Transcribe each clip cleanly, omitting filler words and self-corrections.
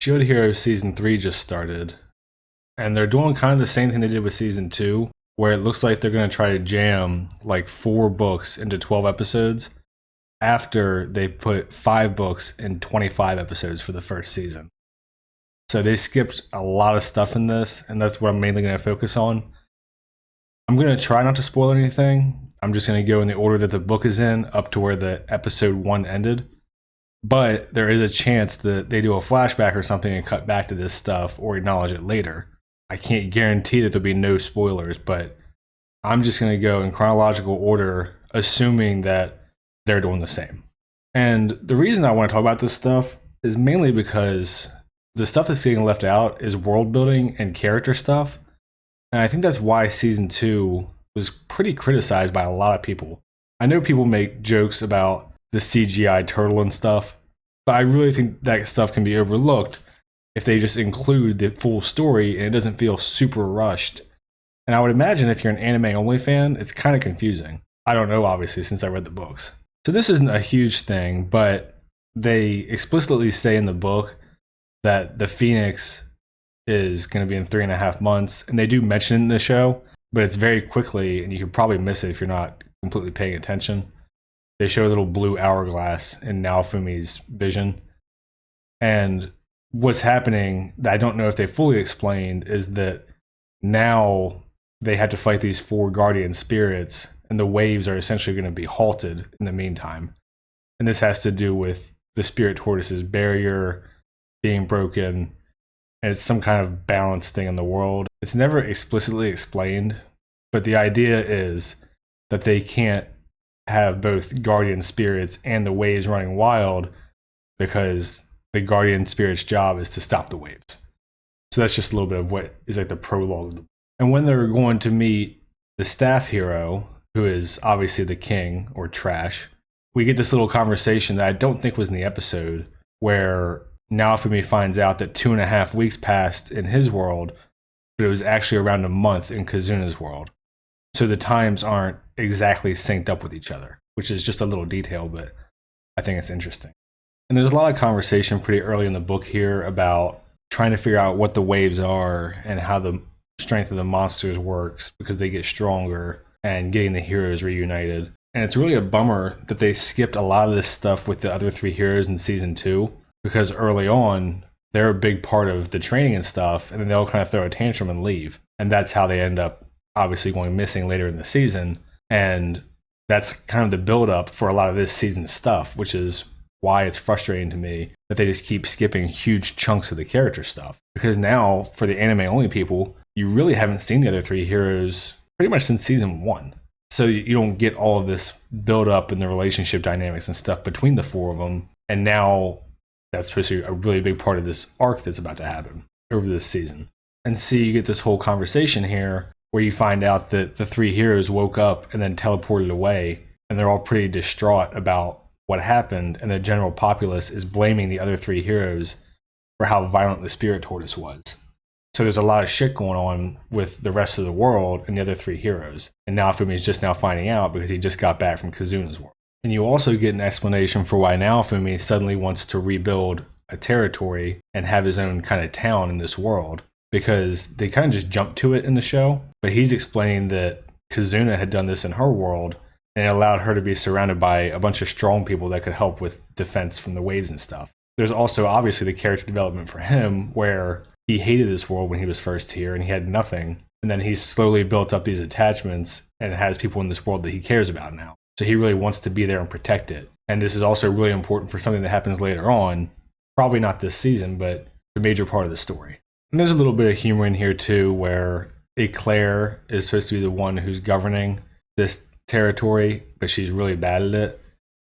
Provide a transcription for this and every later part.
Shield Hero Season 3 just started, and they're doing kind of the same thing they did with Season 2, where it looks like they're going to try to jam like 4 books into 12 episodes after they put 5 books in 25 episodes for the first season. So they skipped a lot of stuff in this, and that's what I'm mainly going to focus on. I'm going to try not to spoil anything. I'm just going to go in the order that the book is in, up to where the episode 1 ended. But there is a chance that they do a flashback or something and cut back to this stuff or acknowledge it later. I can't guarantee that there'll be no spoilers, but I'm just going to go in chronological order, assuming that they're doing the same. And the reason I want to talk about this stuff is mainly because the stuff that's getting left out is world building and character stuff. And I think that's why Season 2 was pretty criticized by a lot of people. I know people make jokes about the CGI turtle and stuff, but I really think that stuff can be overlooked if they just include the full story and it doesn't feel super rushed. And I would imagine if you're an anime only fan, it's kind of confusing. I don't know, obviously, since I read the books. So this isn't a huge thing, but they explicitly say in the book that the Phoenix is going to be in 3.5 months, and they do mention it in the show, but it's very quickly, and you could probably miss it if you're not completely paying attention. They show a little blue hourglass in Naofumi's vision, and what's happening that I don't know if they fully explained is that now they had to fight these 4 guardian spirits, and the waves are essentially going to be halted in the meantime. And this has to do with the spirit tortoise's barrier being broken, and it's some kind of balance thing in the world. It's never explicitly explained, but the idea is that they can't have both guardian spirits and the waves running wild because the guardian spirit's job is to stop the waves. So that's just a little bit of what is like the prologue. And when they're going to meet the staff hero, who is obviously the king or Trash, we get this little conversation that I don't think was in the episode, where Naofumi finds out that 2.5 weeks passed in his world, but it was actually around a month in Kazuna's world. So the times aren't exactly synced up with each other, which is just a little detail, but I think it's interesting. And there's a lot of conversation pretty early in the book here about trying to figure out what the waves are and how the strength of the monsters works, because they get stronger, and getting the heroes reunited. And it's really a bummer that they skipped a lot of this stuff with the other 3 heroes in Season 2, because early on, they're a big part of the training and stuff, and then they'll kind of throw a tantrum and leave. And that's how they end up obviously going missing later in the season. And that's kind of the build-up for a lot of this season's stuff, which is why it's frustrating to me that they just keep skipping huge chunks of the character stuff. Because now, for the anime-only people, you really haven't seen the other 3 heroes pretty much since Season 1. So you don't get all of this build-up in the relationship dynamics and stuff between the 4 of them. And now that's supposed to be a really big part of this arc that's about to happen over this season. And see, you get this whole conversation here where you find out that the 3 heroes woke up and then teleported away, and they're all pretty distraught about what happened, and the general populace is blaming the other 3 heroes for how violent the spirit tortoise was. So there's a lot of shit going on with the rest of the world and the other 3 heroes. And Naofumi is just now finding out because he just got back from Kazuna's world. And you also get an explanation for why Naofumi suddenly wants to rebuild a territory and have his own kind of town in this world, because they kind of just jumped to it in the show. But he's explaining that Kazuna had done this in her world, and it allowed her to be surrounded by a bunch of strong people that could help with defense from the waves and stuff. There's also obviously the character development for him, where he hated this world when he was first here and he had nothing. And then he's slowly built up these attachments and has people in this world that he cares about now. So he really wants to be there and protect it. And this is also really important for something that happens later on. Probably not this season, but a major part of the story. And there's a little bit of humor in here too, where Eclair is supposed to be the one who's governing this territory, but she's really bad at it.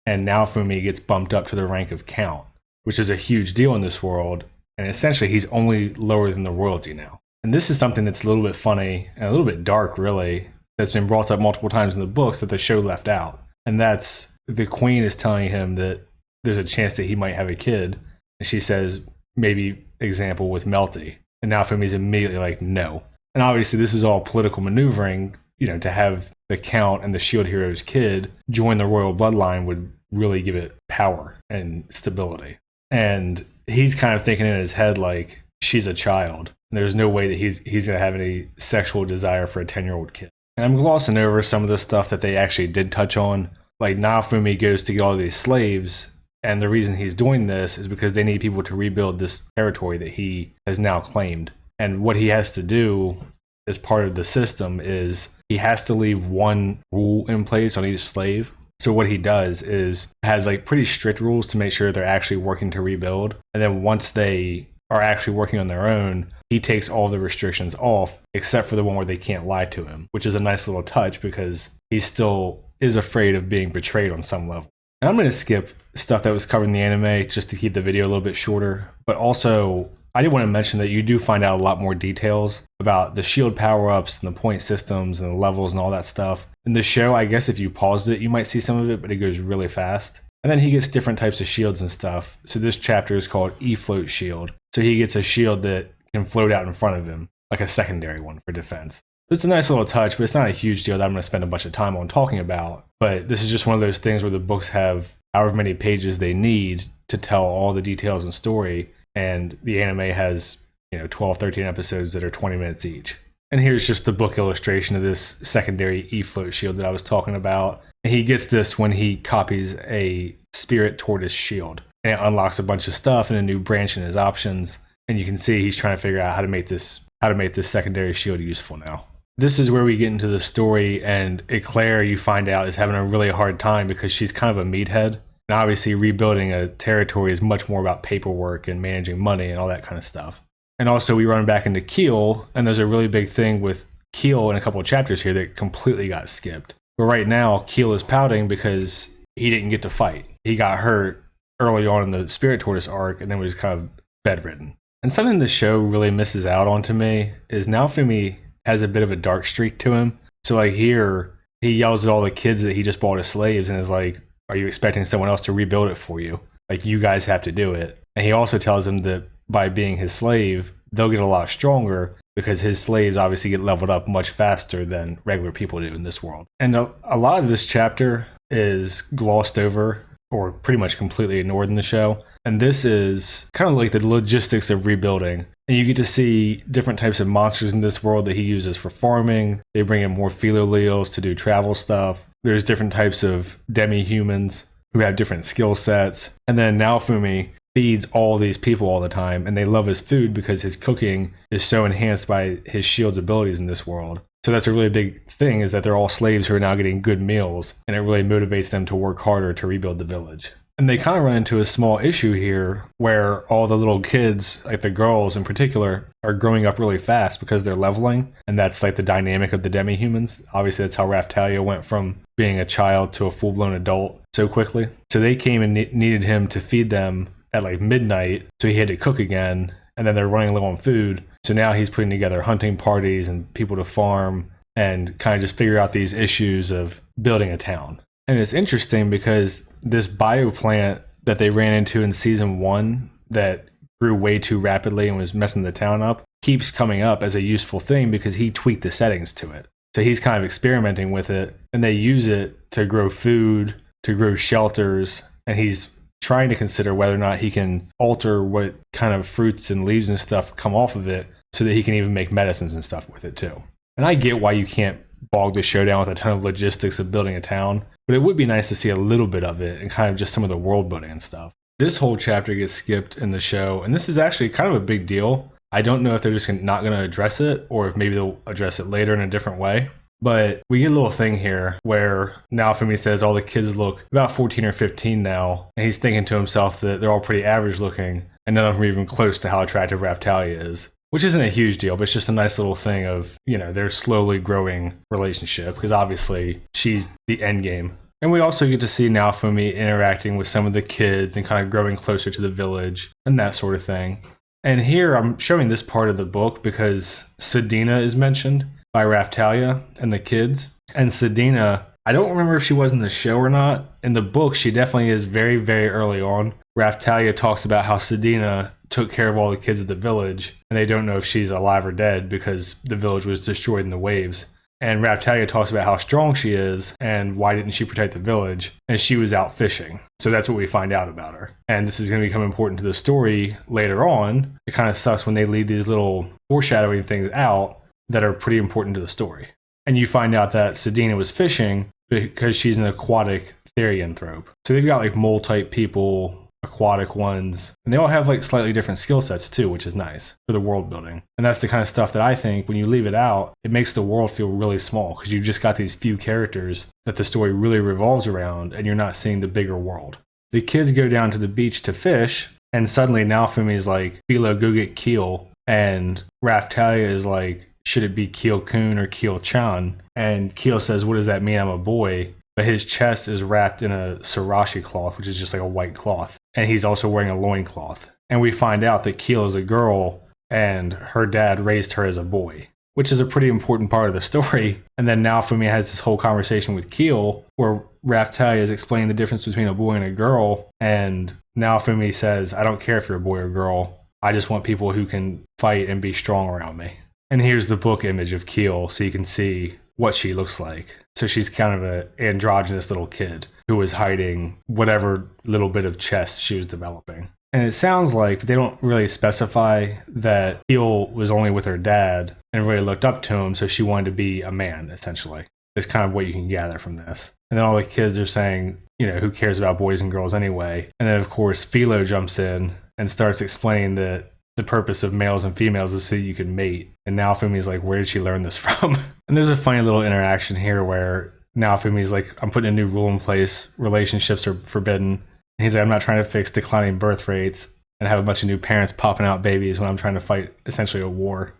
And Naofumi gets bumped up to the rank of Count, which is a huge deal in this world. And essentially, he's only lower than the royalty now. And this is something that's a little bit funny and a little bit dark, really, that's been brought up multiple times in the books that the show left out. And that's the queen is telling him that there's a chance that he might have a kid. And she says, maybe example with Melty. And Naofumi's immediately like, no. And obviously, this is all political maneuvering. You know, to have the Count and the Shield Hero's kid join the royal bloodline would really give it power and stability. And he's kind of thinking in his head like she's a child. There's no way that he's gonna have any sexual desire for a 10-year-old kid. And I'm glossing over some of the stuff that they actually did touch on. Like Naofumi goes to get all these slaves, and the reason he's doing this is because they need people to rebuild this territory that he has now claimed. And what he has to do as part of the system is he has to leave one rule in place on each slave. So what he does is has like pretty strict rules to make sure they're actually working to rebuild. And then once they are actually working on their own, he takes all the restrictions off except for the one where they can't lie to him, which is a nice little touch because he still is afraid of being betrayed on some level. And I'm going to skip stuff that was covered in the anime just to keep the video a little bit shorter, but also I did want to mention that you do find out a lot more details about the shield power-ups and the point systems and the levels and all that stuff. In the show, I guess if you paused it, you might see some of it, but it goes really fast. And then he gets different types of shields and stuff. So this chapter is called E-Float Shield. So he gets a shield that can float out in front of him, like a secondary one for defense. It's a nice little touch, but it's not a huge deal that I'm going to spend a bunch of time on talking about. But this is just one of those things where the books have however many pages they need to tell all the details and story. And the anime has, 12, 13 episodes that are 20 minutes each. And here's just the book illustration of this secondary E-Float shield that I was talking about. And he gets this when he copies a spirit tortoise shield. And it unlocks a bunch of stuff and a new branch in his options. And you can see he's trying to figure out how to make this secondary shield useful now. This is where we get into the story, and Eclair, you find out, is having a really hard time because she's kind of a meathead. And obviously rebuilding a territory is much more about paperwork and managing money and all that kind of stuff. And also we run back into Keel, and there's a really big thing with Keel in a couple of chapters here that completely got skipped. But right now, Keel is pouting because he didn't get to fight. He got hurt early on in the Spirit Tortoise arc and then was kind of bedridden. And something the show really misses out on to me is Naofumi has a bit of a dark streak to him. So like here, he yells at all the kids that he just bought as slaves and is like, are you expecting someone else to rebuild it for you? Like, you guys have to do it. And he also tells them that by being his slave, they'll get a lot stronger because his slaves obviously get leveled up much faster than regular people do in this world. And a lot of this chapter is glossed over or pretty much completely ignored in the show. And this is kind of like the logistics of rebuilding. And you get to see different types of monsters in this world that he uses for farming. They bring in more Philolios to do travel stuff. There's different types of demi-humans who have different skill sets. And then Naofumi feeds all these people all the time, and they love his food because his cooking is so enhanced by his shield's abilities in this world. So that's a really big thing, is that they're all slaves who are now getting good meals, and it really motivates them to work harder to rebuild the village. And they kind of run into a small issue here where all the little kids, like the girls in particular, are growing up really fast because they're leveling. And that's like the dynamic of the demi-humans. Obviously, that's how Raftalia went from being a child to a full-blown adult so quickly. So they came and needed him to feed them at like midnight. So he had to cook again. And then they're running low on food. So now he's putting together hunting parties and people to farm and kind of just figure out these issues of building a town. And it's interesting because this bioplant that they ran into in season 1 that grew way too rapidly and was messing the town up keeps coming up as a useful thing because he tweaked the settings to it. So he's kind of experimenting with it, and they use it to grow food, to grow shelters, and he's trying to consider whether or not he can alter what kind of fruits and leaves and stuff come off of it so that he can even make medicines and stuff with it too. And I get why you can't bog the show down with a ton of logistics of building a town, but it would be nice to see a little bit of it and kind of just some of the world building and stuff. This whole chapter gets skipped in the show, and this is actually kind of a big deal. I don't know if they're just not going to address it, or if maybe they'll address it later in a different way. But we get a little thing here where Naofumi says all the kids look about 14 or 15 now, and he's thinking to himself that they're all pretty average looking, and none of them are even close to how attractive Raftalia is. Which isn't a huge deal, but it's just a nice little thing of, their slowly growing relationship, because obviously she's the end game. And we also get to see Naofumi interacting with some of the kids and kind of growing closer to the village and that sort of thing. And here I'm showing this part of the book because Sedina is mentioned by Raftalia and the kids. And Sedina, I don't remember if she was in the show or not. In the book, she definitely is very, very early on. Raftalia talks about how Sedina took care of all the kids at the village, and they don't know if she's alive or dead because the village was destroyed in the waves. And Raptalia talks about how strong she is and why didn't she protect the village, and she was out fishing. So that's what we find out about her. And this is going to become important to the story later on. It kind of sucks when they leave these little foreshadowing things out that are pretty important to the story. And you find out that Sedina was fishing because she's an aquatic therianthrope. So they've got like mole-type people, aquatic ones, and they all have like slightly different skill sets too, which is nice for the world building. And that's the kind of stuff that I think when you leave it out, it makes the world feel really small because you've just got these few characters that the story really revolves around, and you're not seeing the bigger world. The kids go down to the beach to fish, and suddenly Naofumi's like, Philo, go get Keel. And Raftalia is like, should it be Keel-kun or Keel-chan? And Keel says, what does that mean? I'm a boy. But his chest is wrapped in a sarashi cloth, which is just like a white cloth. And he's also wearing a loincloth. And we find out that Keel is a girl, and her dad raised her as a boy, which is a pretty important part of the story. And then Naofumi has this whole conversation with Keel, where Raftalia is explaining the difference between a boy and a girl. And Naofumi says, I don't care if you're a boy or girl. I just want people who can fight and be strong around me. And here's the book image of Keel, so you can see what she looks like. So she's kind of an androgynous little kid who was hiding whatever little bit of chest she was developing. And it sounds like they don't really specify that Keel was only with her dad and really looked up to him, so she wanted to be a man, essentially. It's kind of what you can gather from this. And then all the kids are saying, who cares about boys and girls anyway? And then, of course, Philo jumps in and starts explaining that the purpose of males and females is so you can mate. And Naofumi's like, where did she learn this from? And there's a funny little interaction here where Naofumi's like, I'm putting a new rule in place. Relationships are forbidden. And he's like, I'm not trying to fix declining birth rates and have a bunch of new parents popping out babies when I'm trying to fight essentially a war.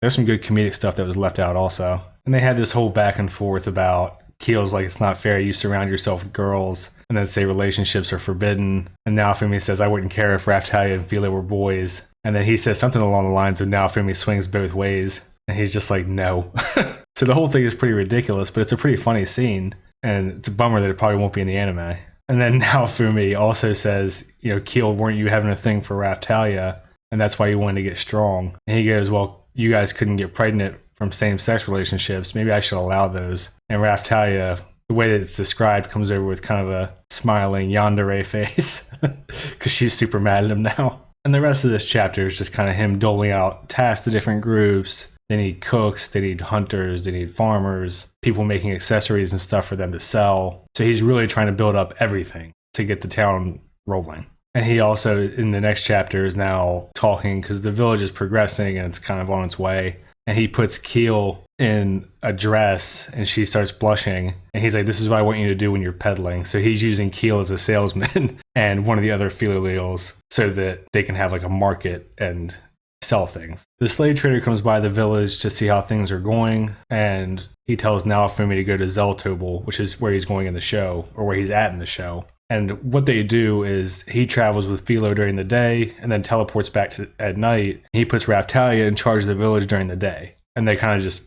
There's some good comedic stuff that was left out also. And they had this whole back and forth about Keel's like, it's not fair you surround yourself with girls and then say relationships are forbidden. And Naofumi says, I wouldn't care if Raftalia and Philo were boys. And then he says something along the lines of Naofumi swings both ways. And he's just like, no. So the whole thing is pretty ridiculous, but it's a pretty funny scene. And it's a bummer that it probably won't be in the anime. And then Naofumi also says, Keel, weren't you having a thing for Raftalia? And that's why you wanted to get strong. And he goes, well, you guys couldn't get pregnant from same-sex relationships. Maybe I should allow those. And Raftalia, the way that it's described, comes over with kind of a smiling yandere face because she's super mad at him now. And the rest of this chapter is just kind of him doling out tasks to different groups. They need cooks, they need hunters, they need farmers, people making accessories and stuff for them to sell. So he's really trying to build up everything to get the town rolling. And he also, in the next chapter, is now talking because the village is progressing and it's kind of on its way. And he puts Keel in a dress and she starts blushing. And he's like, this is what I want you to do when you're peddling. So he's using Keel as a salesman and one of the other Philolials so that they can have like a market and sell things. The slave trader comes by the village to see how things are going. And he tells Naofumi to go to Zeltoble, which is where he's going in the show, or where he's at in the show. And what they do is he travels with Philo during the day and then teleports back at night. He puts Raftalia in charge of the village during the day. And they kind of just,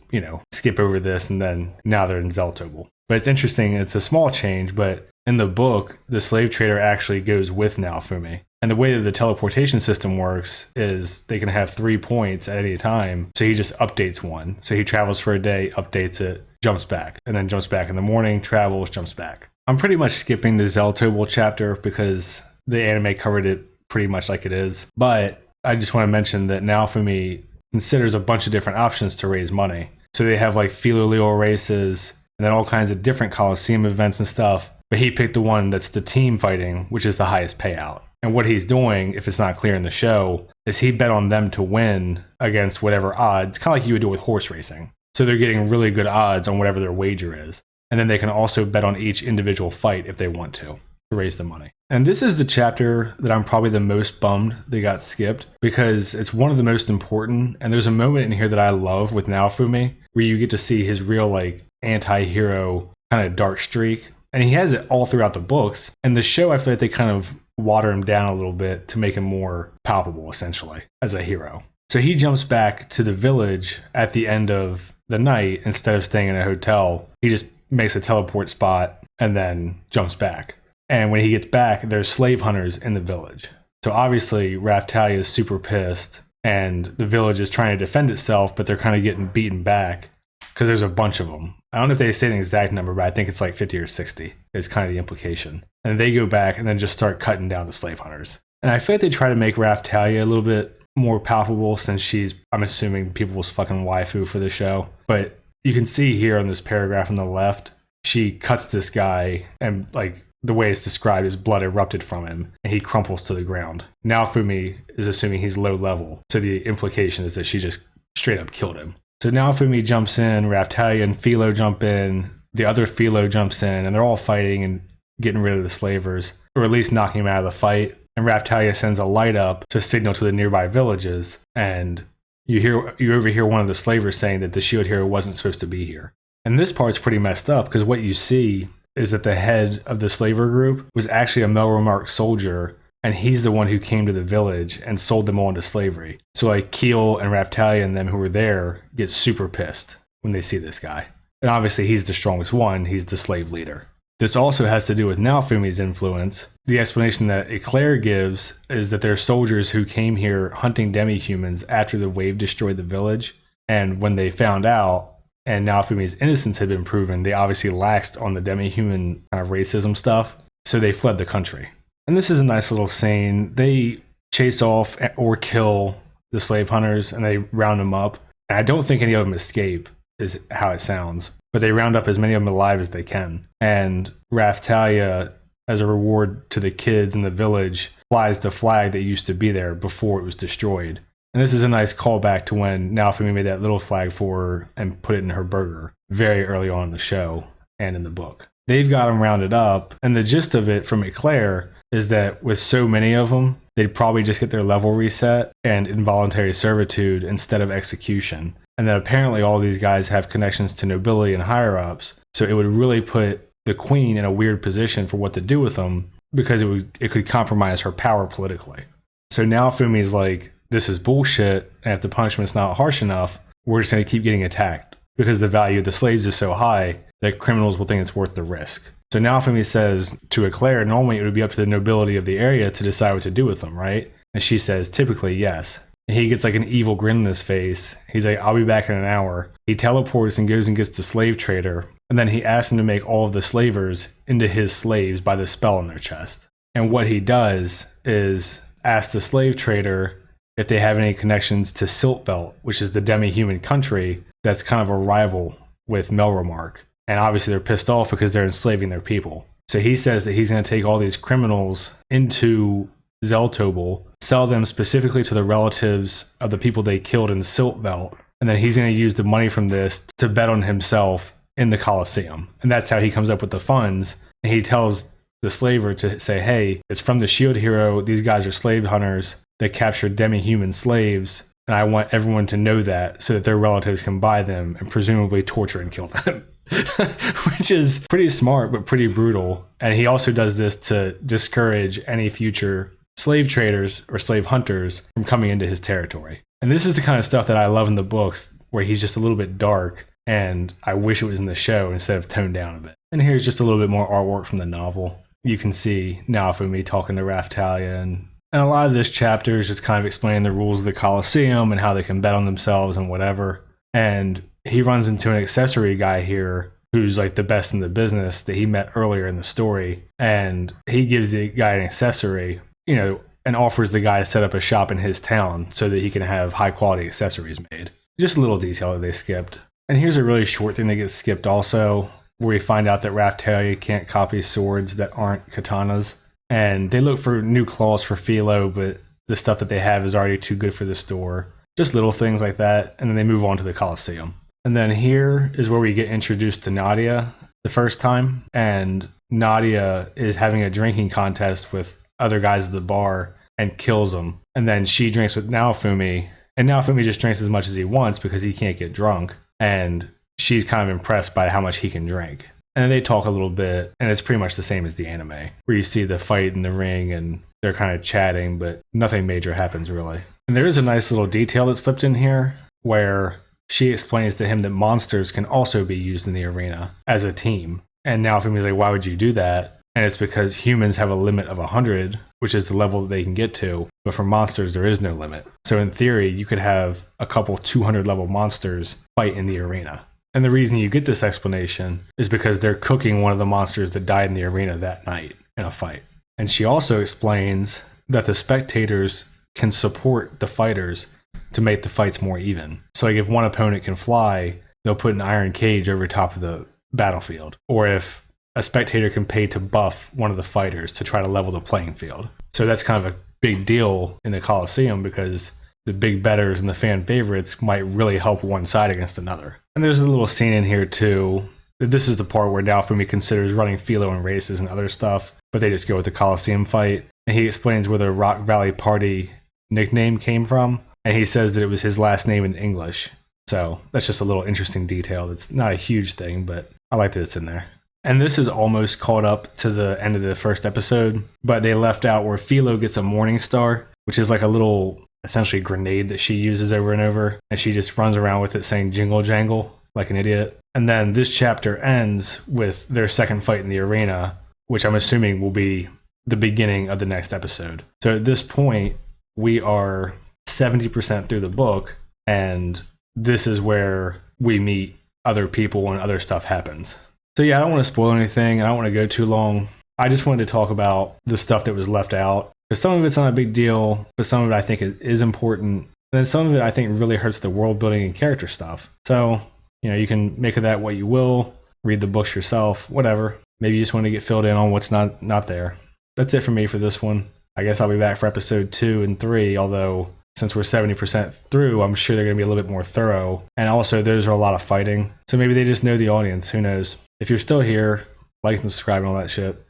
skip over this and then now they're in Zeltoble. But it's interesting. It's a small change, but in the book, the slave trader actually goes with Naofumi. And the way that the teleportation system works is they can have 3 points at any time. So he just updates one. So he travels for a day, updates it, jumps back, and then jumps back in the morning, travels, jumps back. I'm pretty much skipping the Zeltoble chapter because the anime covered it pretty much like it is. But I just want to mention that Naofumi considers a bunch of different options to raise money. So they have like Philoleo races and then all kinds of different Coliseum events and stuff. But he picked the one that's the team fighting, which is the highest payout. And what he's doing, if it's not clear in the show, is he bet on them to win against whatever odds, kind of like you would do with horse racing. So they're getting really good odds on whatever their wager is. And then they can also bet on each individual fight if they want to raise the money. And this is the chapter that I'm probably the most bummed they got skipped because it's one of the most important. And there's a moment in here that I love with Naofumi where you get to see his real like anti-hero kind of dark streak. And he has it all throughout the books. And the show, I feel like they kind of water him down a little bit to make him more palpable, essentially, as a hero. So he jumps back to the village at the end of the night instead of staying in a hotel. He just makes a teleport spot and then jumps back. And when he gets back, there's slave hunters in the village. So obviously Raftalia is super pissed and the village is trying to defend itself, but they're kind of getting beaten back. because there's a bunch of them. I don't know if they say the exact number, but I think it's like 50 or 60 is kind of the implication. And they go back and then just start cutting down the slave hunters. And I feel like they try to make Raftalia a little bit more palpable since she's, I'm assuming, people's fucking waifu for the show. But you can see here on this paragraph on the left, she cuts this guy and like the way it's described is blood erupted from him and he crumples to the ground. Naofumi is assuming he's low level. So the implication is that she just straight up killed him. So Naofumi jumps in, Raftalia and Philo jump in, the other Philo jumps in, and they're all fighting and getting rid of the slavers, or at least knocking him out of the fight. And Raftalia sends a light up to signal to the nearby villages, and you overhear one of the slavers saying that the shield hero wasn't supposed to be here. And this part's pretty messed up because what you see is that the head of the slaver group was actually a Melromark soldier, and he's the one who came to the village and sold them all into slavery. So like Keel and Raftalia and them who were there get super pissed when they see this guy. And obviously he's the strongest one, he's the slave leader. This also has to do with Naofumi's influence. The explanation that Eclair gives is that they're soldiers who came here hunting demi-humans after the wave destroyed the village. And when they found out, and Naofumi's innocence had been proven, they obviously laxed on the demi-human kind of racism stuff. So they fled the country. And this is a nice little scene. They chase off or kill the slave hunters and they round them up. And I don't think any of them escape, is how it sounds. But they round up as many of them alive as they can. And Raftalia, as a reward to the kids in the village, flies the flag that used to be there before it was destroyed. And this is a nice callback to when Naofumi made that little flag for her and put it in her burger very early on in the show and in the book. They've got them rounded up, and the gist of it from Eclair is that with so many of them, they'd probably just get their level reset and involuntary servitude instead of execution. And that apparently all these guys have connections to nobility and higher-ups, so it would really put the queen in a weird position for what to do with them because it could compromise her power politically. So now Fumi's like, this is bullshit, and if the punishment's not harsh enough, we're just going to keep getting attacked because the value of the slaves is so high that criminals will think it's worth the risk. So now Fumi says to Eclair, normally it would be up to the nobility of the area to decide what to do with them, right? And she says, typically, yes. And he gets like an evil grin on his face. He's like, I'll be back in an hour. He teleports and goes and gets the slave trader. And then he asks him to make all of the slavers into his slaves by the spell on their chest. And what he does is ask the slave trader if they have any connections to Zeltoble, which is the demi-human country that's kind of a rival with Melromark. And obviously they're pissed off because they're enslaving their people. So he says that he's going to take all these criminals into Zeltoble, sell them specifically to the relatives of the people they killed in Zeltoble, and then he's going to use the money from this to bet on himself in the Colosseum. And that's how he comes up with the funds. And he tells the slaver to say, hey, it's from the shield hero. These guys are slave hunters that captured demi-human slaves. And I want everyone to know that so that their relatives can buy them and presumably torture and kill them. Which is pretty smart, but pretty brutal. And he also does this to discourage any future slave traders or slave hunters from coming into his territory. And this is the kind of stuff that I love in the books, where he's just a little bit dark, and I wish it was in the show instead of toned down a bit. And here's just a little bit more artwork from the novel. You can see Naofumi talking to Raftalia, and a lot of this chapter is just kind of explaining the rules of the Colosseum and how they can bet on themselves and whatever. And he runs into an accessory guy here who's like the best in the business that he met earlier in the story. And he gives the guy an accessory, you know, and offers the guy to set up a shop in his town so that he can have high quality accessories made. Just a little detail that they skipped. And here's a really short thing that gets skipped also, where we find out that Raftalia can't copy swords that aren't katanas. And they look for new claws for Philo, but the stuff that they have is already too good for the store. Just little things like that, and then they move on to the Colosseum. And then here is where we get introduced to Nadia the first time, and Nadia is having a drinking contest with other guys at the bar and kills them. And then she drinks with Naofumi, and Naofumi just drinks as much as he wants because he can't get drunk, and she's kind of impressed by how much he can drink. And then they talk a little bit, and it's pretty much the same as the anime, where you see the fight in the ring and they're kind of chatting, but nothing major happens really. And there is a nice little detail that slipped in here where she explains to him that monsters can also be used in the arena as a team. And now Fumi's like, why would you do that? And it's because humans have a limit of 100, which is the level that they can get to. But for monsters, there is no limit. So in theory, you could have a couple 200 level monsters fight in the arena. And the reason you get this explanation is because they're cooking one of the monsters that died in the arena that night in a fight. And she also explains that the spectators can support the fighters to make the fights more even. So like if one opponent can fly, they'll put an iron cage over top of the battlefield. Or if a spectator can pay to buff one of the fighters to try to level the playing field. So that's kind of a big deal in the Coliseum because the big bettors and the fan favorites might really help one side against another. And there's a little scene in here too. This is the part where Naofumi considers running Philo in races and other stuff, but they just go with the Coliseum fight. And he explains where the Rock Valley Party nickname came from. And he says that it was his last name in English. So that's just a little interesting detail. It's not a huge thing, but I like that it's in there. And this is almost caught up to the end of the first episode, but they left out where Philo gets a Morning Star, which is like a little essentially grenade that she uses over and over. And she just runs around with it saying jingle jangle like an idiot. And then this chapter ends with their second fight in the arena, which I'm assuming will be the beginning of the next episode. So at this point, we are 70% through the book, and this is where we meet other people and other stuff happens. So yeah, I don't want to spoil anything. I don't want to go too long. I just wanted to talk about the stuff that was left out. Because some of it's not a big deal, but some of it I think is important. And then some of it I think really hurts the world building and character stuff. So, you can make of that what you will, read the books yourself, whatever. Maybe you just want to get filled in on what's not there. That's it for me for this one. I guess I'll be back for episode 2 and 3, although since we're 70% through, I'm sure they're going to be a little bit more thorough. And also, those are a lot of fighting. So maybe they just know the audience. Who knows? If you're still here, like and subscribe and all that shit.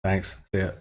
Thanks. See ya.